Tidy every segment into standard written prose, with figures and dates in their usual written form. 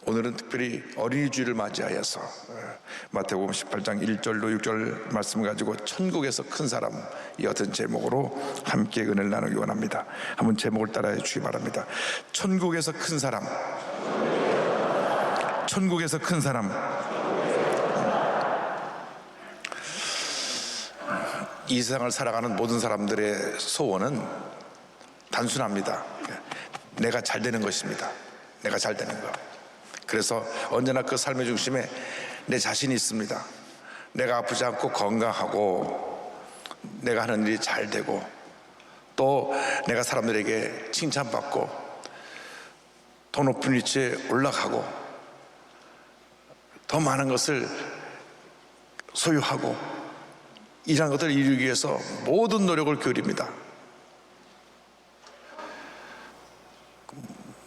오늘은 특별히 어린이 주일을 맞이하여서 마태복음 18장 1절로 6절 말씀 가지고 천국에서 큰 사람, 이 어떤 제목으로 함께 은혜를 나누기 원합니다. 한번 제목을 따라해 주시기 바랍니다. 천국에서 큰 사람, 천국에서 큰 사람. 이 세상을 살아가는 모든 사람들의 소원은 단순합니다. 내가 잘 되는 것입니다. 내가 잘 되는 것. 그래서 언제나 그 삶의 중심에 내 자신이 있습니다. 내가 아프지 않고 건강하고 내가 하는 일이 잘 되고 또 내가 사람들에게 칭찬받고 더 높은 위치에 올라가고 더 많은 것을 소유하고 이러한 것들을 이루기 위해서 모든 노력을 기울입니다.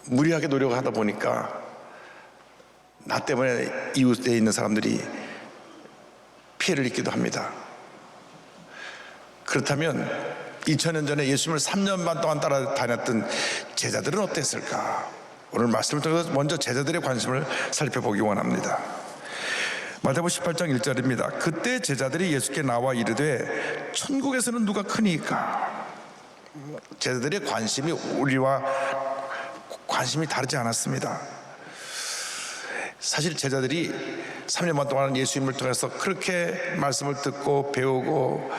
무리하게 노력하다 보니까 나 때문에 이웃에 있는 사람들이 피해를 입기도 합니다. 그렇다면 2000년 전에 예수님을 3년 반 동안 따라다녔던 제자들은 어땠을까? 오늘 말씀을 통해서 먼저 제자들의 관심을 살펴보기 원합니다. 마태복음 18장 1절입니다. 그때 제자들이 예수께 나와 이르되 천국에서는 누가 크니까? 제자들의 관심이 우리와 관심이 다르지 않았습니다. 사실 제자들이 3년 반 동안 예수님을 통해서 그렇게 말씀을 듣고 배우고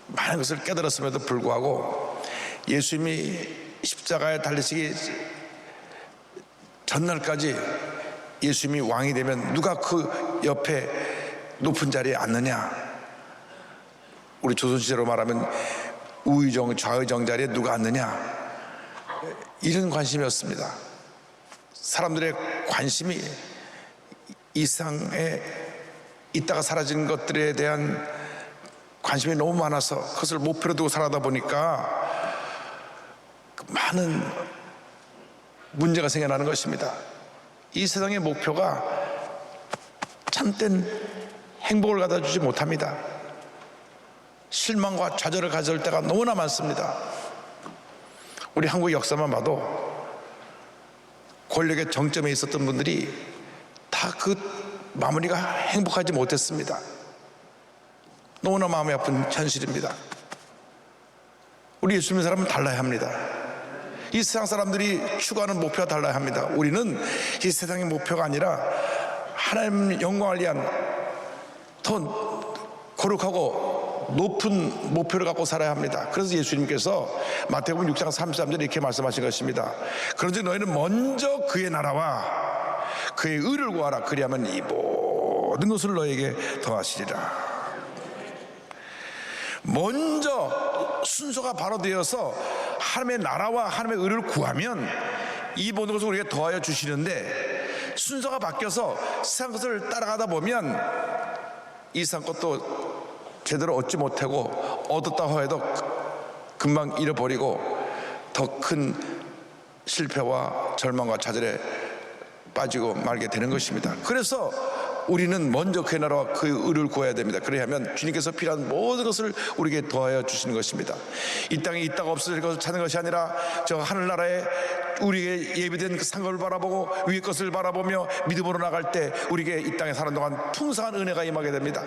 많은 것을 깨달았음에도 불구하고 예수님이 십자가에 달리시기 전날까지 예수님이 왕이 되면 누가 그 옆에 높은 자리에 앉느냐, 우리 조선시대로 말하면 우의정 좌의정 자리에 누가 앉느냐, 이런 관심이었습니다. 사람들의 관심이 이 세상에 있다가 사라진 것들에 대한 관심이 너무 많아서 그것을 목표로 두고 살아다 보니까 많은 문제가 생겨나는 것입니다. 이 세상의 목표가 참된 행복을 갖다 주지 못합니다. 실망과 좌절을 가져올 때가 너무나 많습니다. 우리 한국 역사만 봐도 권력의 정점에 있었던 분들이 다 그 마무리가 행복하지 못했습니다. 너무나 마음이 아픈 현실입니다. 우리 예수 믿는 사람은 달라야 합니다. 이 세상 사람들이 추구하는 목표가 달라야 합니다. 우리는 이 세상의 목표가 아니라 하나님 영광을 위한 더 거룩하고 높은 목표를 갖고 살아야 합니다. 그래서 예수님께서 마태복음 6장 33절에 이렇게 말씀하신 것입니다. 그런즉 너희는 먼저 그의 나라와 그의 의를 구하라. 그리하면 이 모든 것을 너에게 더하시리라. 먼저 순서가 바로 되어서 하나님의 나라와 하나님의 의를 구하면 이 모든 것을 우리에게 더하여 주시는데, 순서가 바뀌어서 세상 것을 따라가다 보면 이 세상 것도 제대로 얻지 못하고 얻었다 해도 금방 잃어버리고 더 큰 실패와 절망과 좌절에 빠지고 말게 되는 것입니다. 그래서 우리는 먼저 그의 나라와 그의 의를 구해야 됩니다. 그래야만 주님께서 필요한 모든 것을 우리에게 더하여 주시는 것입니다. 이 땅에 있다가 없어질 것을 찾는 것이 아니라 저 하늘나라에 우리에게 예비된 그 상급을 바라보고 위의 것을 바라보며 믿음으로 나갈 때 우리에게 이 땅에 사는 동안 풍성한 은혜가 임하게 됩니다.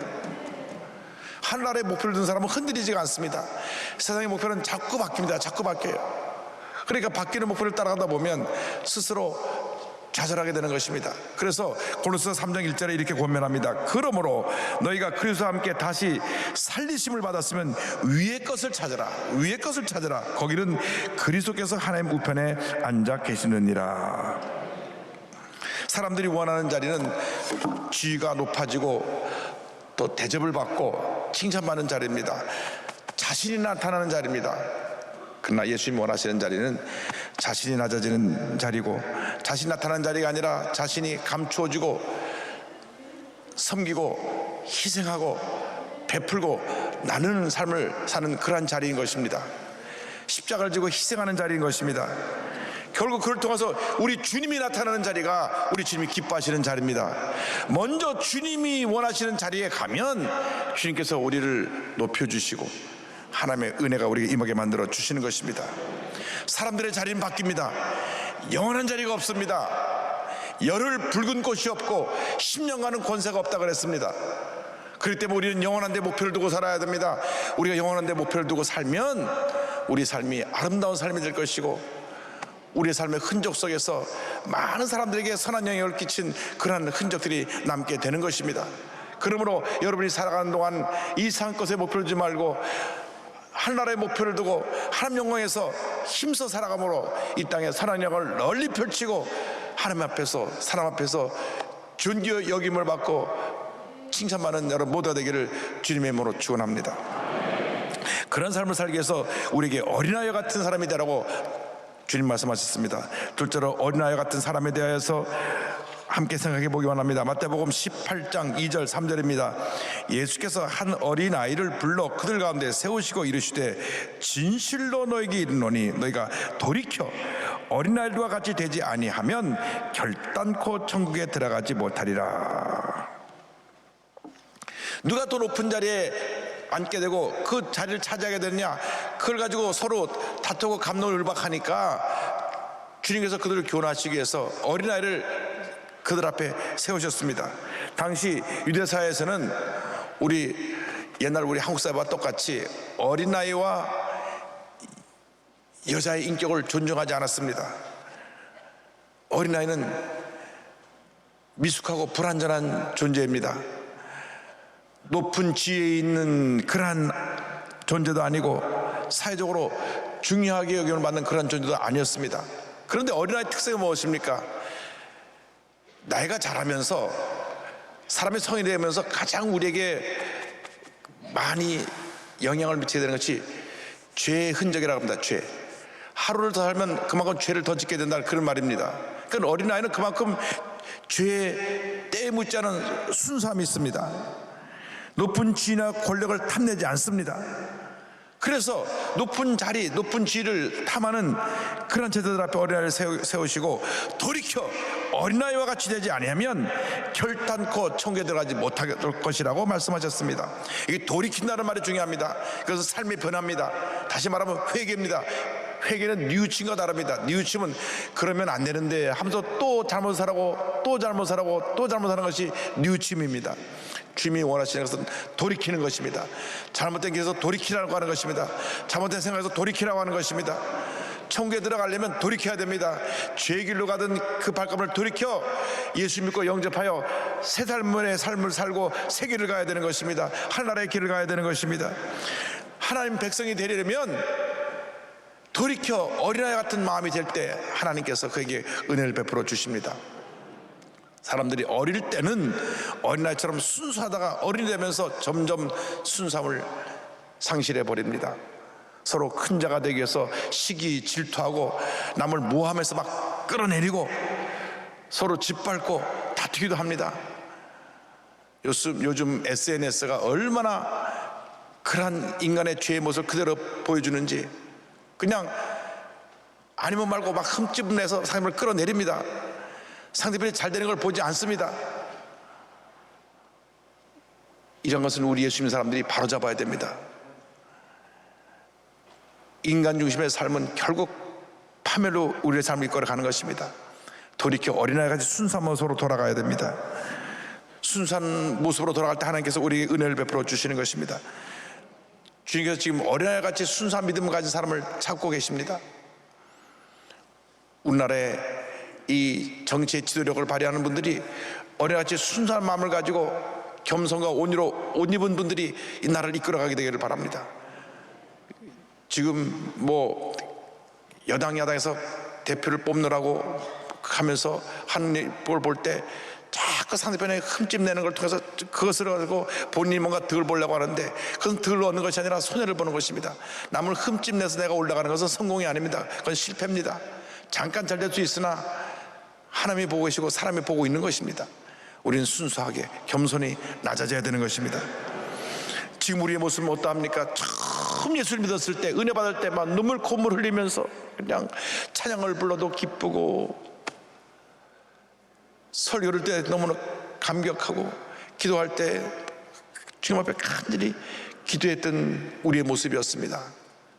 하늘나라의 목표를 둔 사람은 흔들리지가 않습니다. 세상의 목표는 자꾸 바뀝니다. 자꾸 바뀌어요. 그러니까 바뀌는 목표를 따라가다 보면 스스로 좌절하게 되는 것입니다. 그래서 고린도서 3장 1절에 이렇게 권면합니다. 그러므로 너희가 그리스도와 함께 다시 살리심을 받았으면 위의 것을 찾으라. 위의 것을 찾으라. 거기는 그리스도께서 하나님 우편에 앉아 계시느니라. 사람들이 원하는 자리는 지위가 높아지고 또 대접을 받고 칭찬받는 자리입니다. 자신이 나타나는 자리입니다. 그러나 예수님이 원하시는 자리는 자신이 낮아지는 자리고, 자신이 나타나는 자리가 아니라 자신이 감추어지고 섬기고 희생하고 베풀고 나누는 삶을 사는 그러한 자리인 것입니다. 십자가를 지고 희생하는 자리인 것입니다. 결국 그걸 통해서 우리 주님이 나타나는 자리가 우리 주님이 기뻐하시는 자리입니다. 먼저 주님이 원하시는 자리에 가면 주님께서 우리를 높여주시고 하나님의 은혜가 우리에게 임하게 만들어 주시는 것입니다. 사람들의 자리는 바뀝니다. 영원한 자리가 없습니다. 열을 붉은 곳이 없고 10년간은 권세가 없다 그랬습니다. 그렇기 때문에 우리는 영원한 데 목표를 두고 살아야 됩니다. 우리가 영원한 데 목표를 두고 살면 우리 삶이 아름다운 삶이 될 것이고, 우리의 삶의 흔적 속에서 많은 사람들에게 선한 영향을 끼친 그러한 흔적들이 남게 되는 것입니다. 그러므로 여러분이 살아가는 동안 이상한 것에 목표를 두지 말고 하나님의 목표를 두고 하나님 영광에서 힘써 살아감으로 이 땅에 선한 영광을 널리 펼치고 하나님 앞에서, 사람 앞에서 존귀 여김을 받고 칭찬받는 여러분 모두가 되기를 주님의 이름으로 축원합니다. 그런 삶을 살기 위해서 우리에게 어린아이 같은 사람이 되라고 주님 말씀하셨습니다. 둘째로 어린아이 같은 사람에 대하여서 함께 생각해 보기 원합니다. 마태복음 18장 2절 3절입니다. 예수께서 한 어린아이를 불러 그들 가운데 세우시고 이르시되 진실로 너에게 이르노니 너희가 돌이켜 어린아이들과 같이 되지 아니하면 결단코 천국에 들어가지 못하리라. 누가 더 높은 자리에 앉게 되고 그 자리를 차지하게 되느냐, 그걸 가지고 서로 다투고 갑론을박하니까 주님께서 그들을 교훈하시기 위해서 어린아이를 그들 앞에 세우셨습니다. 당시 유대사회에서는 우리 옛날 우리 한국 사회와 똑같이 어린아이와 여자의 인격을 존중하지 않았습니다. 어린아이는 미숙하고 불완전한 존재입니다. 높은 지위에 있는 그러한 존재도 아니고 사회적으로 중요하게 여김을 받는 그런 존재도 아니었습니다. 그런데 어린아이 특성이 무엇입니까? 나이가 자라면서 사람의 성인이 되면서 가장 우리에게 많이 영향을 미치게 되는 것이 죄의 흔적이라고 합니다. 죄. 하루를 더 살면 그만큼 죄를 더 짓게 된다는 그런 말입니다. 그러니까 어린아이는 그만큼 죄에 때에 묻지 않은 순수함이 있습니다. 높은 지위나 권력을 탐내지 않습니다. 그래서 높은 자리, 높은 지위를 탐하는 그런 제자들 앞에 어린아이를 세우시고 돌이켜 어린아이와 같이 되지 아니하면 결단코 천국에 들어가지 못하게 될 것이라고 말씀하셨습니다. 이게 돌이킨다는 말이 중요합니다. 그래서 삶이 변합니다. 다시 말하면 회개입니다. 회개는 뉘우침과 다릅니다. 뉘우침은 그러면 안 되는데 하면서 또 잘못 살고 또 잘못 살고 또 잘못 사는 것이 뉘우침입니다. 주님이 원하시는 것은 돌이키는 것입니다. 잘못된 길에서 돌이키라고 하는 것입니다. 잘못된 생각에서 돌이키라고 하는 것입니다. 천국에 들어가려면 돌이켜야 됩니다. 죄의 길로 가던 그 발걸음을 돌이켜 예수 믿고 영접하여 새 삶의 삶을 살고 새 길을 가야 되는 것입니다. 하나님의 길을 가야 되는 것입니다. 하나님 백성이 되려면 돌이켜 어린아이 같은 마음이 될 때 하나님께서 그에게 은혜를 베풀어 주십니다. 사람들이 어릴 때는 어린아이처럼 순수하다가 어른이 되면서 점점 순수함을 상실해 버립니다. 서로 큰 자가 되기 위해서 시기 질투하고 남을 모함해서 막 끌어내리고 서로 짓밟고 다투기도 합니다. 요즘 SNS가 얼마나 그러한 인간의 죄의 모습을 그대로 보여주는지, 그냥 아니면 말고 막 흠집 내서 사람을 끌어내립니다. 상대편이 잘 되는 걸 보지 않습니다. 이런 것은 우리 예수 믿는 사람들이 바로잡아야 됩니다. 인간 중심의 삶은 결국 파멸로 우리의 삶을 이끌어가는 것입니다. 돌이켜 어린아이같이 순수한 모습으로 돌아가야 됩니다. 순수한 모습으로 돌아갈 때 하나님께서 우리에게 은혜를 베풀어 주시는 것입니다. 주님께서 지금 어린아이같이 순수한 믿음을 가진 사람을 찾고 계십니다. 우리나라에 이 정치의 지도력을 발휘하는 분들이 어린아이같이 순수한 마음을 가지고 겸손과 온유로 옷 입은 분들이 이 나라를 이끌어가게 되기를 바랍니다. 지금 뭐 여당 야당에서 대표를 뽑느라고 하면서 하는 걸 볼 때 자꾸 상대편에 흠집 내는 걸 통해서 그것을 가지고 본인이 뭔가 득을 보려고 하는데 그것은 득을 얻는 것이 아니라 손해를 보는 것입니다. 남을 흠집 내서 내가 올라가는 것은 성공이 아닙니다. 그건 실패입니다. 잠깐 잘 될 수 있으나 하나님이 보고 계시고 사람이 보고 있는 것입니다. 우리는 순수하게 겸손히 낮아져야 되는 것입니다. 지금 우리의 모습은 어떠합니까? 처음 예수를 믿었을 때, 은혜 받을 때 막 눈물 콧물 흘리면서 그냥 찬양을 불러도 기쁘고 설교를 때 너무나 감격하고 기도할 때 주님 앞에 간절히 기도했던 우리의 모습이었습니다.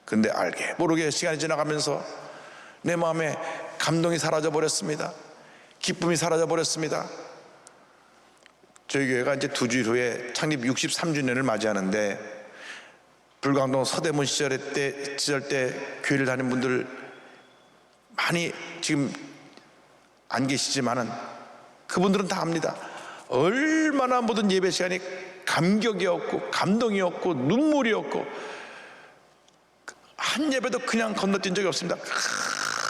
그런데 알게 모르게 시간이 지나가면서 내 마음에 감동이 사라져 버렸습니다. 기쁨이 사라져 버렸습니다. 저희 교회가 이제 2주일 후에 창립 63주년을 맞이하는데, 불광동 서대문 시절 때 교회를 다닌 분들 많이 지금 안 계시지만은 그분들은 다 압니다. 얼마나 모든 예배 시간이 감격이었고 감동이었고 눈물이었고, 한 예배도 그냥 건너뛴 적이 없습니다.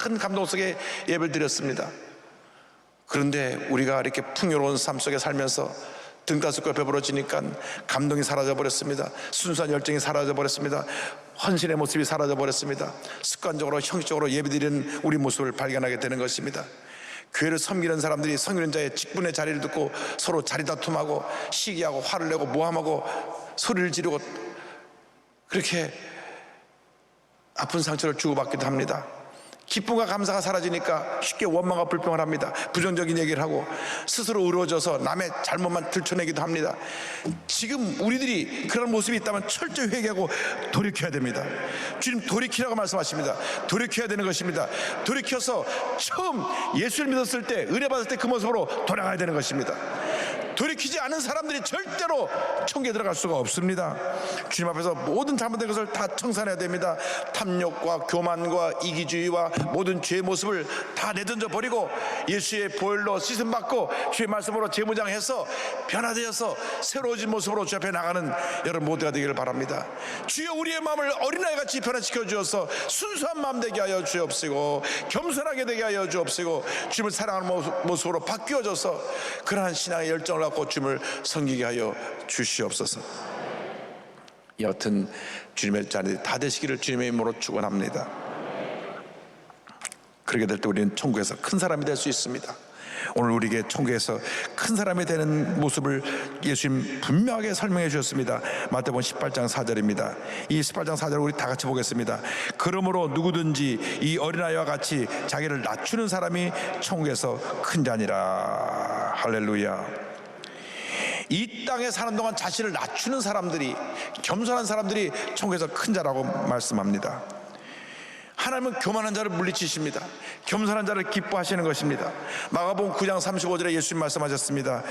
큰 감동 속에 예배를 드렸습니다. 그런데 우리가 이렇게 풍요로운 삶 속에 살면서 등가스가 배부러지니까 감동이 사라져 버렸습니다. 순수한 열정이 사라져 버렸습니다. 헌신의 모습이 사라져 버렸습니다. 습관적으로 형식적으로 예배드리는 우리 모습을 발견하게 되는 것입니다. 교회를 섬기는 사람들이 섬기는 자의 직분의 자리를 듣고 서로 자리 다툼하고 시기하고 화를 내고 모함하고 소리를 지르고 그렇게 아픈 상처를 주고받기도 합니다. 기쁨과 감사가 사라지니까 쉽게 원망과 불평을 합니다. 부정적인 얘기를 하고 스스로 의로워져서 남의 잘못만 들춰내기도 합니다. 지금 우리들이 그런 모습이 있다면 철저히 회개하고 돌이켜야 됩니다. 주님 돌이키라고 말씀하십니다. 돌이켜야 되는 것입니다. 돌이켜서 처음 예수를 믿었을 때, 은혜 받을 때 그 모습으로 돌아가야 되는 것입니다. 돌이키지 않은 사람들이 절대로 천국에 들어갈 수가 없습니다. 주님 앞에서 모든 잘못된 것을 다 청산해야 됩니다. 탐욕과 교만과 이기주의와 모든 죄의 모습을 다 내던져 버리고 예수의 보혈로 씻음 받고 주의 말씀으로 재무장해서 변화되어서 새로워진 모습으로 주 앞에 나가는 여러분 모두가 되기를 바랍니다. 주여 우리의 마음을 어린아이같이 변화시켜 주어서 순수한 마음 되게 하여 주옵시고 겸손하게 되게 하여 주옵시고 주님을 사랑하는 모습으로 바뀌어져서 그러한 신앙의 열정을 갖고 주님을 섬기게 하여 주시옵소서. 여하튼 주님의 자녀들이 다 되시기를 주님의 이름으로 축원합니다. 그렇게 될 때 우리는 천국에서 큰 사람이 될 수 있습니다. 오늘 우리에게 천국에서 큰 사람이 되는 모습을 예수님 분명하게 설명해 주셨습니다. 마태복음 18장 4절입니다. 이 18장 4절을 우리 다 같이 보겠습니다. 그러므로 누구든지 이 어린아이와 같이 자기를 낮추는 사람이 천국에서 큰 자니라. 할렐루야. 이 땅에 사는 동안 자신을 낮추는 사람들이, 겸손한 사람들이 천국에서 큰 자라고 말씀합니다. 하나님은 교만한 자를 물리치십니다. 겸손한 자를 기뻐하시는 것입니다. 마가복음 9장 35절에 예수님 말씀하셨습니다.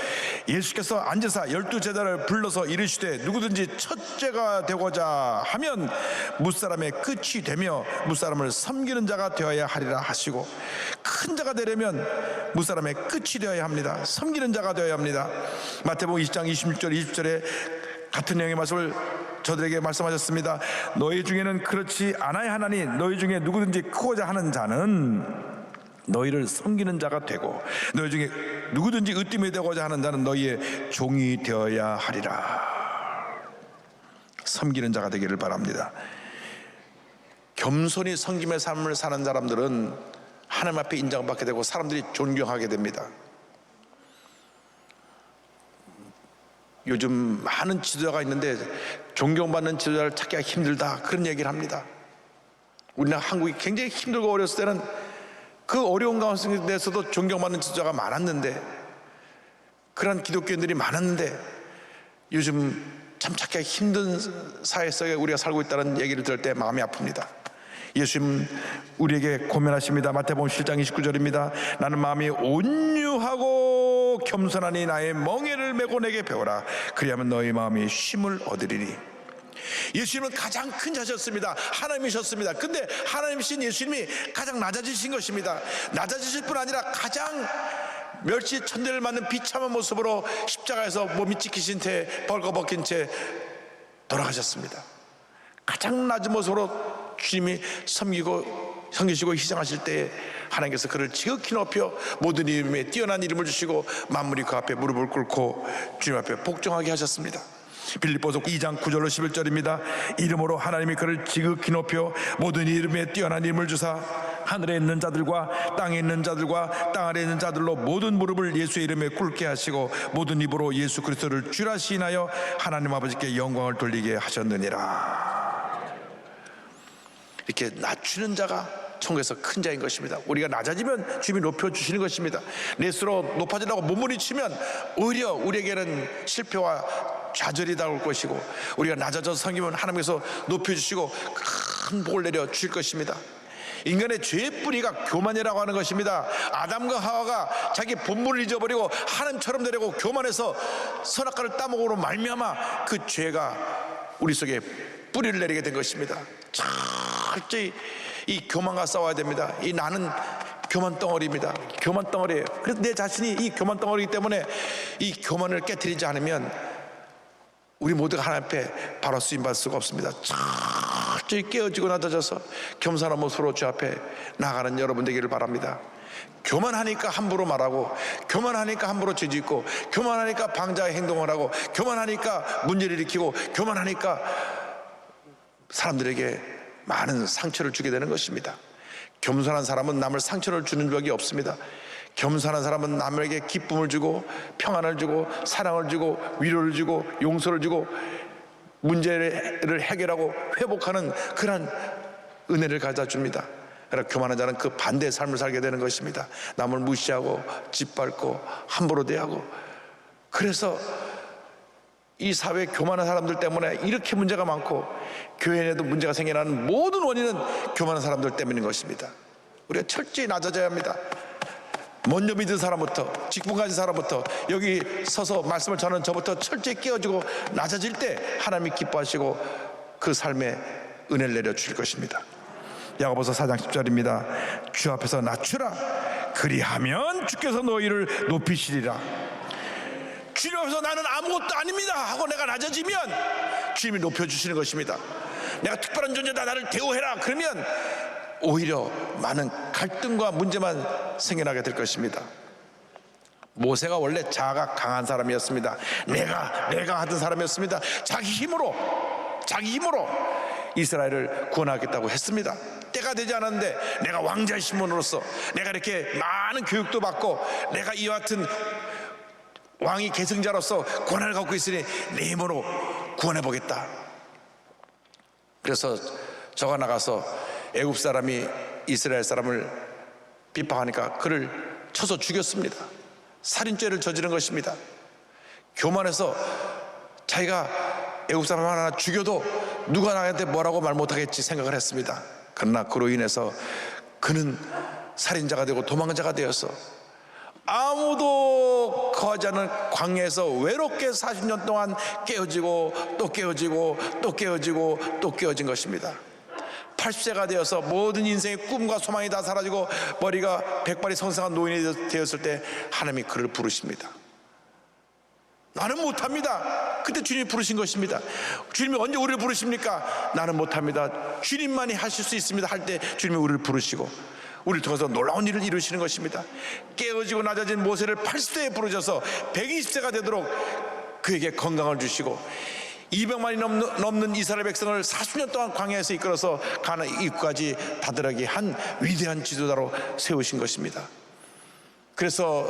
예수께서 앉으사 12제자를 불러서 이르시되 누구든지 첫째가 되고자 하면 무사람의 끝이 되며 무사람을 섬기는 자가 되어야 하리라 하시고, 큰 자가 되려면 무사람의 끝이 되어야 합니다. 섬기는 자가 되어야 합니다. 마태복음 20장 26절 20절에 같은 내용의 말씀을 저들에게 말씀하셨습니다. 너희 중에는 그렇지 않아야 하나니 너희 중에 누구든지 크고자 하는 자는 너희를 섬기는 자가 되고 너희 중에 누구든지 으뜸이 되고자 하는 자는 너희의 종이 되어야 하리라. 섬기는 자가 되기를 바랍니다. 겸손히 섬김의 삶을 사는 사람들은 하나님 앞에 인정받게 되고 사람들이 존경하게 됩니다. 요즘 많은 지도자가 있는데 존경받는 지도자를 찾기가 힘들다, 그런 얘기를 합니다. 우리나라 한국이 굉장히 힘들고 어렸을 때는 그 어려운 가운데서도 존경받는 지도자가 많았는데, 그런 기독교인들이 많았는데 요즘 참 찾기가 힘든 사회 속에 우리가 살고 있다는 얘기를 들을 때 마음이 아픕니다. 예수님 우리에게 고면하십니다. 마태복음 7장 29절입니다. 나는 마음이 온유하고 겸손하니 나의 멍에를 메고 내게 배우라. 그리하면 너희 마음이 쉼을 얻으리니. 예수님은 가장 큰 자셨습니다. 하나님이셨습니다. 근데 하나님이신 예수님이 가장 낮아지신 것입니다. 낮아지실 뿐 아니라 가장 멸시 천대를 맞는 비참한 모습으로 십자가에서 몸이 찢기신 채 벌거벗긴 채 돌아가셨습니다. 가장 낮은 모습으로 주님이 섬기시고 희생하실 때에 하나님께서 그를 지극히 높여 모든 이름에 뛰어난 이름을 주시고 만물이 그 앞에 무릎을 꿇고 주님 앞에 복종하게 하셨습니다. 빌립보서 2장 9절로 11절입니다. 이름으로 하나님이 그를 지극히 높여 모든 이름에 뛰어난 이름을 주사 하늘에 있는 자들과 땅에 있는 자들과 땅 아래에 있는 자들로 모든 무릎을 예수의 이름에 꿇게 하시고 모든 입으로 예수 그리스도를 주라 시인하여 하나님 아버지께 영광을 돌리게 하셨느니라. 이렇게 낮추는 자가 천국에서 큰 자인 것입니다. 우리가 낮아지면 주님이 높여주시는 것입니다. 내 스스로 높아지려고 몸부림치면 오히려 우리에게는 실패와 좌절이 다가올 것이고, 우리가 낮아져서 섬기면 하나님께서 높여주시고 큰 복을 내려 주실 것입니다. 인간의 죄의 뿌리가 교만이라고 하는 것입니다. 아담과 하와가 자기 본분을 잊어버리고 하나님처럼 되려고 교만해서 선악과를 따먹으로 말미암아 그 죄가 우리 속에 뿌리를 내리게 된 것입니다. 철저히 이 교만과 싸워야 됩니다. 이 나는 교만 덩어리입니다. 교만 덩어리예요. 그래서 내 자신이 이 교만 덩어리이기 때문에 이 교만을 깨트리지 않으면 우리 모두가 하나님 앞에 바로 쓰임받을 수가 없습니다. 철저히 깨어지고 낮아져서 겸손한 모습으로 주 앞에 나가는 여러분 되기를 바랍니다. 교만하니까 함부로 말하고, 교만하니까 함부로 죄짓고, 교만하니까 방자의 행동을 하고, 교만하니까 문제를 일으키고, 교만하니까 사람들에게 많은 상처를 주게 되는 것입니다. 겸손한 사람은 남을 상처를 주는 적이 없습니다. 겸손한 사람은 남에게 기쁨을 주고 평안을 주고 사랑을 주고 위로를 주고 용서를 주고 문제를 해결하고 회복하는 그런 은혜를 가져다 줍니다. 그러나 교만한 자는 그 반대의 삶을 살게 되는 것입니다. 남을 무시하고 짓밟고 함부로 대하고, 그래서 이 사회에 교만한 사람들 때문에 이렇게 문제가 많고 교회 내에도 문제가 생겨나는 모든 원인은 교만한 사람들 때문인 것입니다. 우리가 철저히 낮아져야 합니다. 먼저 믿은 사람부터, 직분 가진 사람부터, 여기 서서 말씀을 전하는 저부터 철저히 깨어지고 낮아질 때 하나님이 기뻐하시고 그 삶에 은혜를 내려주실 것입니다. 야고보서 4장 10절입니다. 주 앞에서 낮추라. 그리하면 주께서 너희를 높이시리라. 주님 앞에서 나는 아무것도 아닙니다 하고 내가 낮아지면 주님이 높여주시는 것입니다. 내가 특별한 존재다, 나를 대우해라, 그러면 오히려 많은 갈등과 문제만 생겨나게 될 것입니다. 모세가 원래 자아가 강한 사람이었습니다. 내가 하던 사람이었습니다. 자기 힘으로 이스라엘을 구원하겠다고 했습니다. 때가 되지 않았는데 내가 왕자의 신분으로서, 내가 이렇게 많은 교육도 받고, 내가 이와 같은 왕이 계승자로서 권한을 갖고 있으니 내 힘으로 구원해보겠다. 그래서 저가 나가서 애굽 사람이 이스라엘 사람을 비방하니까 그를 쳐서 죽였습니다. 살인죄를 저지른 것입니다. 교만해서 자기가 애굽 사람 하나 죽여도 누가 나한테 뭐라고 말 못하겠지 생각을 했습니다. 그러나 그로 인해서 그는 살인자가 되고 도망자가 되어서 아무도 거하지 않은 광야에서 외롭게 40년 동안 깨어지고 또 깨어지고 또 깨어지고 또 깨어진 것입니다. 80세가 되어서 모든 인생의 꿈과 소망이 다 사라지고 머리가 백발이 성성한 노인이 되었을 때 하나님이 그를 부르십니다. 나는 못합니다. 그때 주님이 부르신 것입니다. 주님이 언제 우리를 부르십니까? 나는 못합니다. 주님만이 하실 수 있습니다 할 때 주님이 우리를 부르시고 우리를 통해서 놀라운 일을 이루시는 것입니다. 깨어지고 낮아진 모세를 80세에 부르셔서 120세가 되도록 그에게 건강을 주시고 200만이 넘는 이스라엘 백성을 40년 동안 광야에서 이끌어서 가나안 입구까지 다다르게 한 위대한 지도자로 세우신 것입니다. 그래서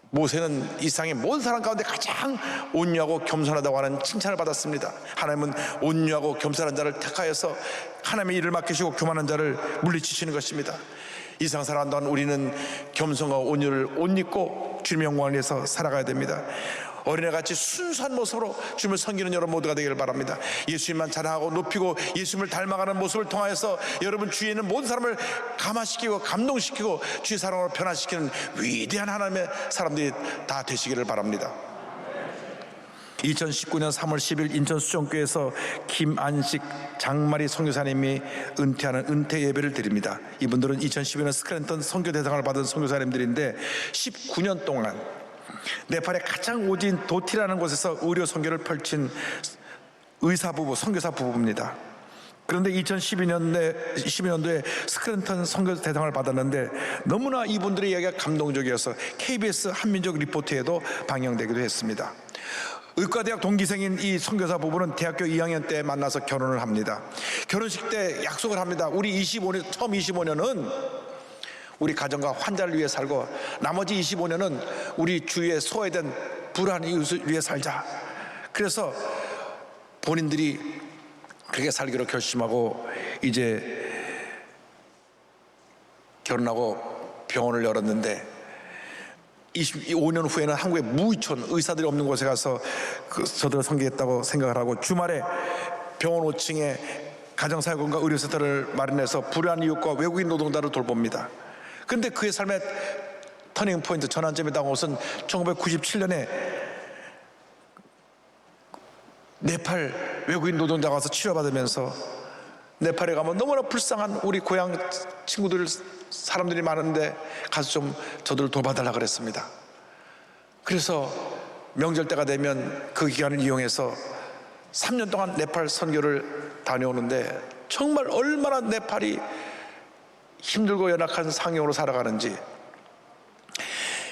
모세는 이 세상의 모든 사람 가운데 가장 온유하고 겸손하다고 하는 칭찬을 받았습니다. 하나님은 온유하고 겸손한 자를 택하여서 하나님의 일을 맡기시고 교만한 자를 물리치시는 것입니다. 이 세상 살아가는 동안 우리는 겸손과 온유를 옷 입고 주님의 영광을 위해서 살아가야 됩니다. 어린애같이 순수한 모습으로 주님을 섬기는 여러분 모두가 되기를 바랍니다. 예수님만 자랑하고 높이고 예수님을 닮아가는 모습을 통하여서 여러분 주위에 있는 모든 사람을 감화시키고 감동시키고 주의 사랑으로 변화시키는 위대한 하나님의 사람들이 다 되시기를 바랍니다. 2019년 3월 10일 인천 수정교회에서 김안식 장마리 선교사님이 은퇴하는 은퇴 예배를 드립니다. 이분들은 2012년 스크랜턴 선교대상을 받은 선교사님들인데 19년 동안 네팔의 가장 오진 도티라는 곳에서 의료 선교를 펼친 의사 부부, 선교사 부부입니다. 그런데 2012년도에 스크랜턴 선교 대상을 받았는데 너무나 이분들의 이야기가 감동적이어서 KBS 한민족 리포트에도 방영되기도 했습니다. 의과대학 동기생인 이 선교사 부부는 대학교 2학년 때 만나서 결혼을 합니다. 결혼식 때 약속을 합니다. 우리 처음 25년은 우리 가정과 환자를 위해 살고 나머지 25년은 우리 주위에 소외된 불안한 이웃을 위해 살자. 그래서 본인들이 그렇게 살기로 결심하고 이제 결혼하고 병원을 열었는데 25년 후에는 한국의 무의촌 의사들이 없는 곳에 가서 저들을 섬기겠다고 생각을 하고 주말에 병원 5층에 가정사역원과 의료센터를 마련해서 불우한 이웃과 외국인 노동자를 돌봅니다. 그런데 그의 삶의 터닝포인트, 전환점이 온 것은 1997년에 네팔 외국인 노동자가 와서 치료받으면서 네팔에 가면 너무나 불쌍한 우리 고향 친구들, 사람들이 많은데 가서 좀 저들을 돌봐달라 그랬습니다. 그래서 명절 때가 되면 그 기간을 이용해서 3년 동안 네팔 선교를 다녀오는데 정말 얼마나 네팔이 힘들고 연약한 상황으로 살아가는지,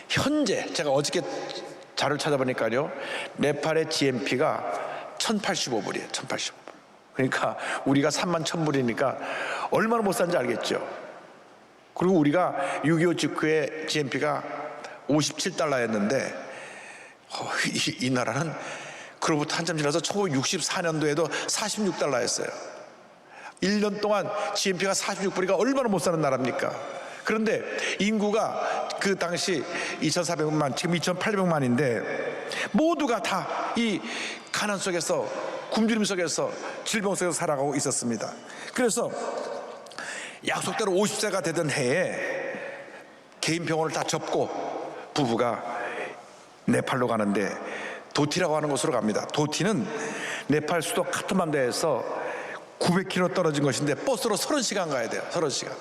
현재 제가 어저께 자료를 찾아보니까요, 네팔의 GNP가 1085불이에요. 1085불. 그러니까 우리가 31,000불이니까 얼마나 못 사는지 알겠죠. 그리고 우리가 6.25 직후에 GNP가 57달러였는데 이 나라는 그로부터 한참 지나서 1964년도에도 46달러였어요. 1년 동안 GNP가 46불이니까 얼마나 못 사는 나라입니까? 그런데 인구가 그 당시 2,400만, 지금 2,800만인데 모두가 다 이 가난 속에서, 굶주림 속에서, 질병 속에서 살아가고 있었습니다. 그래서 약속대로 50세가 되던 해에 개인 병원을 다 접고 부부가 네팔로 가는데 도티라고 하는 곳으로 갑니다. 도티는 네팔 수도 카트만두에서 900km 떨어진 것인데 버스로 30시간 가야 돼요. 30시간.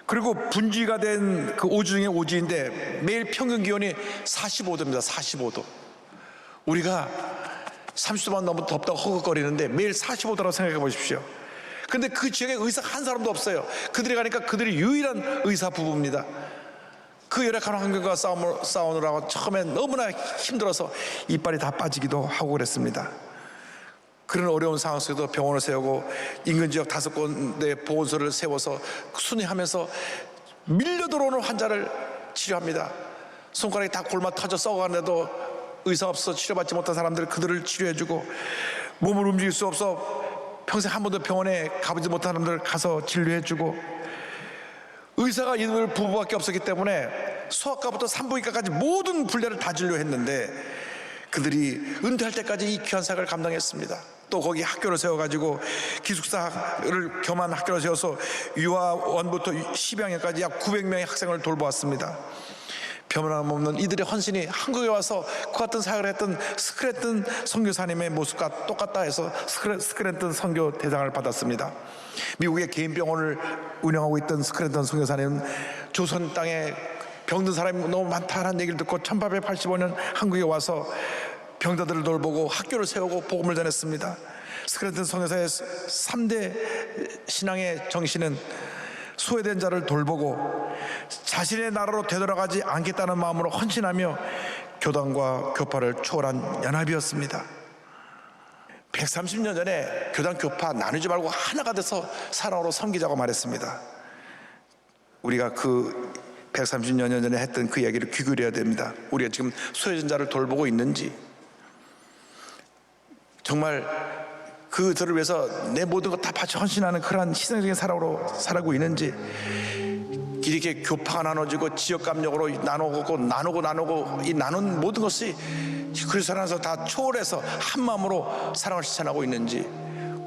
그리고 분지가 된 그 오주 중에 오주인데 매일 평균 기온이 45도입니다. 45도. 우리가 30도만 넘으면 덥다고 허걱거리는데 매일 45도라고 생각해 보십시오. 근데 그 지역에 의사가 한 사람도 없어요. 그들이 가니까 그들이 유일한 의사 부부입니다. 그 열악한 환경과 싸우느라고 처음에 너무나 힘들어서 이빨이 다 빠지기도 하고 그랬습니다. 그런 어려운 상황 속에도 병원을 세우고 인근 지역 5군데 보건소를 세워서 순회하면서 밀려 들어오는 환자를 치료합니다. 손가락이 다 골마 터져 썩어가는데도 의사 없어 치료받지 못한 사람들, 그들을 치료해주고, 몸을 움직일 수 없어 평생 한 번도 병원에 가보지 못한 사람들 가서 진료해주고, 의사가 이들 부부밖에 없었기 때문에 소아과부터 산부인과까지 모든 분야를 다 진료했는데 그들이 은퇴할 때까지 이 귀한 사역을 감당했습니다. 또 거기 학교를 세워가지고 기숙사를 겸한 학교를 세워서 유아원부터 10학년까지 약 900명의 학생을 돌보았습니다. 변함없는 이들의 헌신이 한국에 와서 그 같은 사역을 했던 스크랜턴 선교사님의 모습과 똑같다 해서 스크랜턴 선교 대상을 받았습니다. 미국의 개인 병원을 운영하고 있던 스크랜턴 선교사님은 조선 땅에 병든 사람이 너무 많다는 얘기를 듣고 1885년 한국에 와서 병자들을 돌보고 학교를 세우고 복음을 전했습니다. 스크랜턴 선교사의 3대 신앙의 정신은 소외된 자를 돌보고 자신의 나라로 되돌아가지 않겠다는 마음으로 헌신하며 교단과 교파를 초월한 연합이었습니다. 130년 전에 교단 교파 나누지 말고 하나가 돼서 사랑으로 섬기자고 말했습니다. 우리가 그 130년 전에 했던 그 이야기를 귀 기울여야 됩니다. 우리가 지금 소외된 자를 돌보고 있는지, 정말 그들을 위해서 내 모든 것 다 바쳐 헌신하는 그러한 희생적인 사랑으로 살아가고 있는지, 이렇게 교파가 나눠지고 지역 감정으로 나누고 이 나눈 모든 것이 그리스도 안에서 다 초월해서 한 마음으로 사랑을 실천하고 있는지,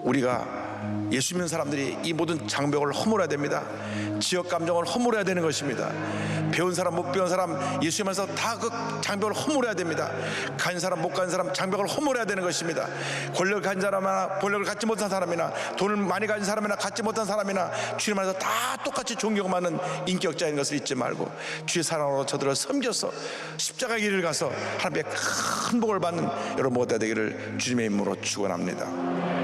우리가 예수 믿는 사람들이 이 모든 장벽을 허물어야 됩니다. 지역 감정을 허물어야 되는 것입니다. 배운 사람 못 배운 사람 예수 믿으면서 다 그 장벽을 허물어야 됩니다. 간 사람 못 간 사람 장벽을 허물어야 되는 것입니다. 권력을 가진 사람이나 권력을 갖지 못한 사람이나 돈을 많이 가진 사람이나 갖지 못한 사람이나 주님 안에서 다 똑같이 존경받는 인격자인 것을 잊지 말고 주의 사랑으로 저들을 섬겨서 십자가의 길을 가서 하나님의 큰 복을 받는 여러분 모두가 되기를 주님의 이름으로 축원합니다.